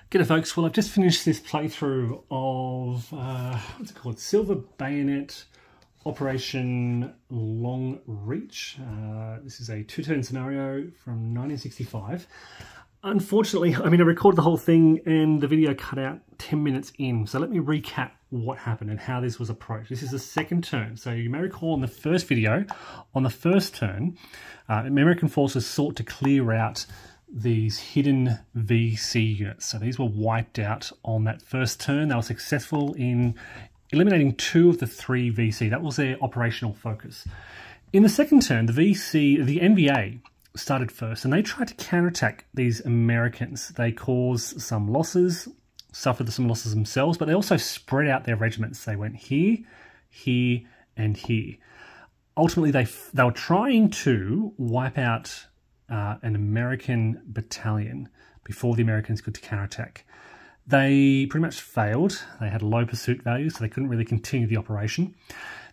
G'day folks, well I've just finished this playthrough of, what's it called, Silver Bayonet Operation Long Reach. This is a two-turn scenario from 1965. Unfortunately, I recorded the whole thing and the video cut out 10 minutes in. So let me recap what happened and how this was approached. This is the second turn. So you may recall in the first video, on the first turn, American forces sought to clear out these hidden VC units. So these were wiped out on that first turn. They were successful in eliminating 2 of the 3 VC. That was their operational focus. In the second turn, the NVA started first, and they tried to counterattack these Americans. They caused some losses, suffered some losses themselves, but they also spread out their regiments. They went here, here, and here. Ultimately, they were trying to wipe out an American battalion before the Americans could counterattack. They pretty much failed. They had low pursuit values, so they couldn't really continue the operation.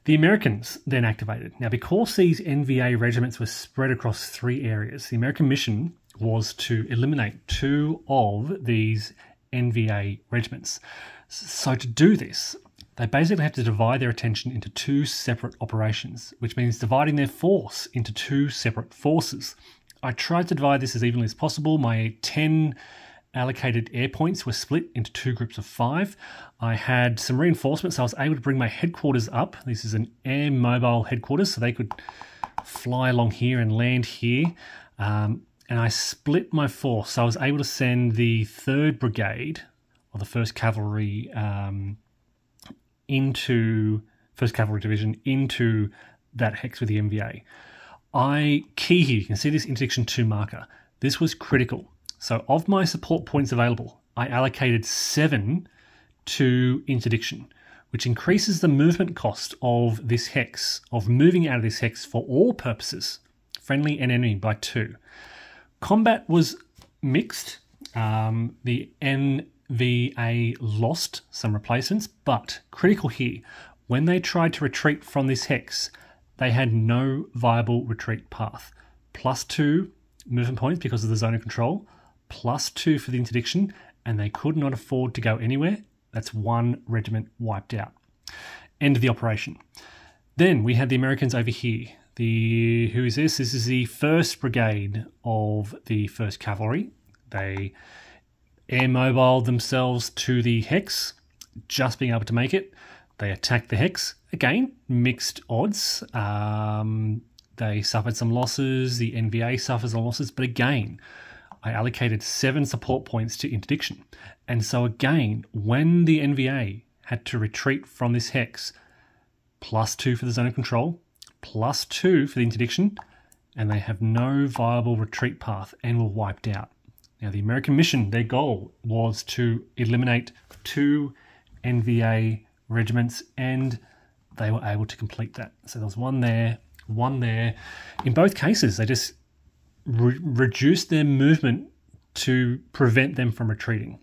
The Americans then activated. Now, because these NVA regiments were spread across 3 areas, the American mission was to eliminate 2 of these NVA regiments. So to do this, they basically have to divide their attention into 2 separate operations, which means dividing their force into 2 separate forces. I tried to divide this as evenly as possible. My 10 allocated air points were split into 2 groups of 5. I had some reinforcements, so I was able to bring my headquarters up. This is an air mobile headquarters, so they could fly along here and land here. And I split my force, so I was able to send the 3rd Brigade, or the 1st Cavalry, into 1st Cavalry Division into that hex with the NVA. Key here, you can see this interdiction 2 marker. This was critical. So of my support points available, I allocated 7 to interdiction, which increases the movement cost of this hex, of moving out of this hex for all purposes, friendly and enemy, by 2. Combat was mixed. The NVA lost some replacements, but critical here, when they tried to retreat from this hex, they had no viable retreat path. +2 movement points because of the zone of control, +2 for the interdiction, and they could not afford to go anywhere. That's 1 regiment wiped out. End of the operation. Then we had the Americans over here. Who is this? This is the 1st Brigade of the 1st Cavalry. They air mobiled themselves to the hex, just being able to make it. They attacked the hex. Again, mixed odds. They suffered some losses. The NVA suffers some losses. But again, I allocated 7 support points to interdiction. And so again, when the NVA had to retreat from this hex, +2 for the zone of control, +2 for the interdiction, and they have no viable retreat path and were wiped out. Now, the American mission, their goal was to eliminate 2 NVA regiments, and they were able to complete that. So there was 1 there, 1 there. In both cases, they just reduced their movement to prevent them from retreating.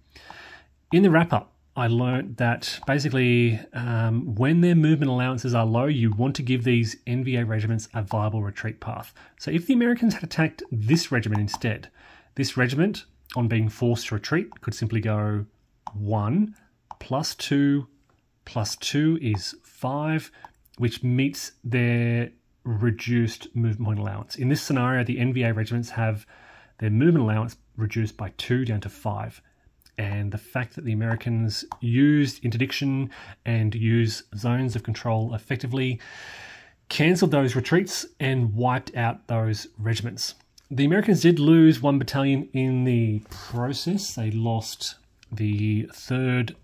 In the wrap-up, I learned that basically when their movement allowances are low, you want to give these NVA regiments a viable retreat path. So if the Americans had attacked this regiment instead, this regiment, on being forced to retreat, could simply go 1 +2 +2 is 5, which meets their reduced movement point allowance. In this scenario, the NVA regiments have their movement allowance reduced by 2 down to 5. And the fact that the Americans used interdiction and used zones of control effectively cancelled those retreats and wiped out those regiments. The Americans did lose 1 battalion in the process. They lost the 3rd.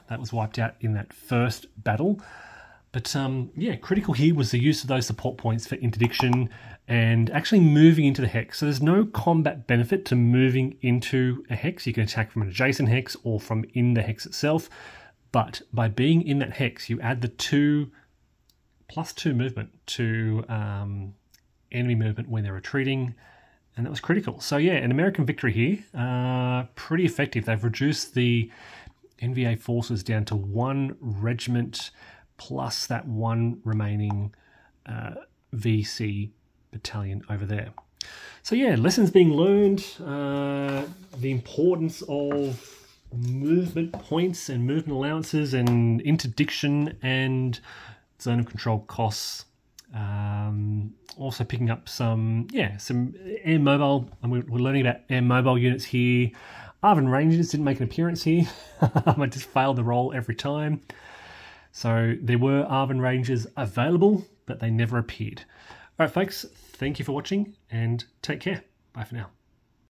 That was wiped out in that first battle. But yeah, critical here was the use of those support points for interdiction and actually moving into the hex. So there's no combat benefit to moving into a hex. You can attack from an adjacent hex or from in the hex itself. But by being in that hex, you add the +2 movement to enemy movement when they're retreating. And that was critical. So yeah, an American victory here. Pretty effective. They've reduced the NVA forces down to 1 regiment plus that 1 remaining VC battalion over there. So yeah, lessons being learned, the importance of movement points and movement allowances and interdiction and zone of control costs. Also picking up some air mobile, and we're learning about air mobile units here. Arvin Rangers didn't make an appearance here. I just failed the roll every time. So there were Arvin Rangers available, but they never appeared. All right, folks, thank you for watching and take care. Bye for now.